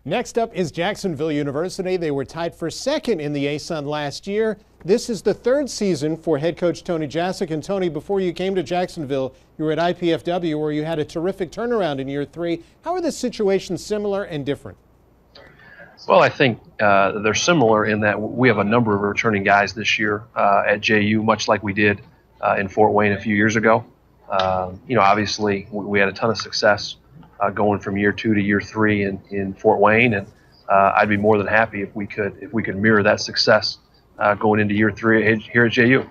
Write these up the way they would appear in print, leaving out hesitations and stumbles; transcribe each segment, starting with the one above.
Next up is Jacksonville University. They were tied for second in the ASUN last year. This is the third season for head coach Tony Jasic. And Tony, before you came to Jacksonville, you were at IPFW where you had a terrific turnaround in year three. How are the situations similar and different? Well, I think they're similar in that we have a number of returning guys this year at JU, much like we did in Fort Wayne a few years ago. Obviously we had a ton of success going from year two to year three in Fort Wayne, and I'd be more than happy if we could mirror that success going into year three here at JU.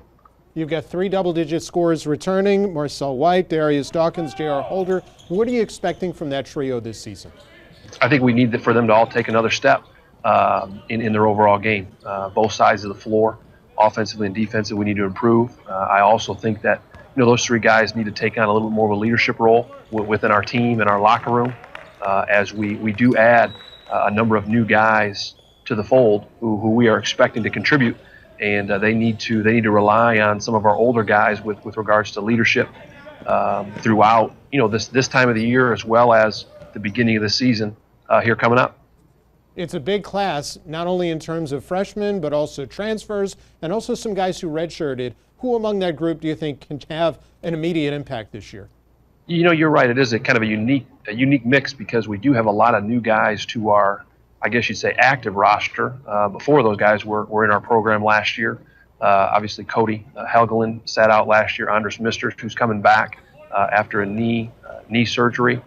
You've got three double-digit scorers returning: Marcel White, Darius Dawkins, J.R. Holder. What are you expecting from that trio this season? I think we need for them to all take another step in their overall game. Both sides of the floor, offensively and defensively, we need to improve. I also think that those three guys need to take on a little bit more of a leadership role within our team and our locker room, as we do add a number of new guys to the fold who we are expecting to contribute, and they need to rely on some of our older guys with regards to leadership throughout this time of the year, as well as the beginning of the season here coming up. It's a big class, not only in terms of freshmen, but also transfers and also some guys who redshirted. Who among that group do you think can have an immediate impact this year? You're right. It is a kind of a unique mix, because we do have a lot of new guys to our, I guess you'd say, active roster. Before those guys were in our program last year. Obviously, Cody Helgeland sat out last year. Andres Misters, who's coming back after a knee surgery.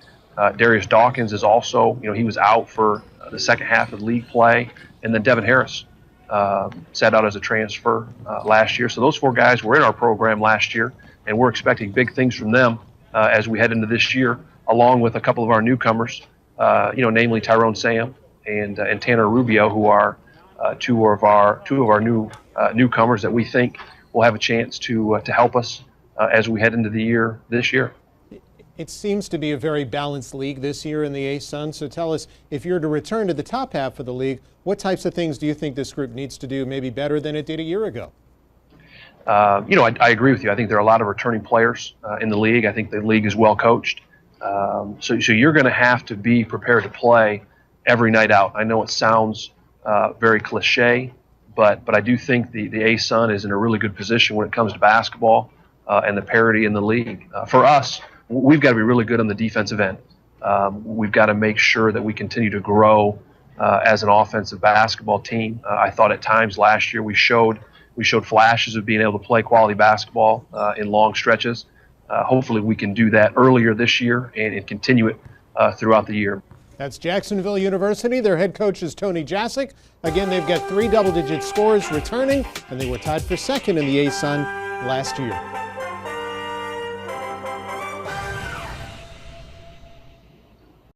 Darius Dawkins is also, he was out for the second half of league play. And then Devin Harris sat out as a transfer last year. So those four guys were in our program last year, and we're expecting big things from them as we head into this year, along with a couple of our newcomers, namely Tyrone Sam and Tanner Rubio, who are two of our newcomers that we think will have a chance to help us as we head into the year this year. It seems to be a very balanced league this year in the ASUN. So tell us, if you're to return to the top half of the league, what types of things do you think this group needs to do maybe better than it did a year ago? I agree with you. I think there are a lot of returning players in the league. I think the league is well coached. So you're going to have to be prepared to play every night out. I know it sounds very cliche, but I do think the ASUN is in a really good position when it comes to basketball and the parity in the league. For us, we've got to be really good on the defensive end. We've got to make sure that we continue to grow as an offensive basketball team. I thought at times last year we showed flashes of being able to play quality basketball in long stretches. Hopefully we can do that earlier this year and continue it throughout the year. That's Jacksonville University. Their head coach is Tony Jasic. Again, they've got three double-digit scores returning, and they were tied for second in the ASUN last year.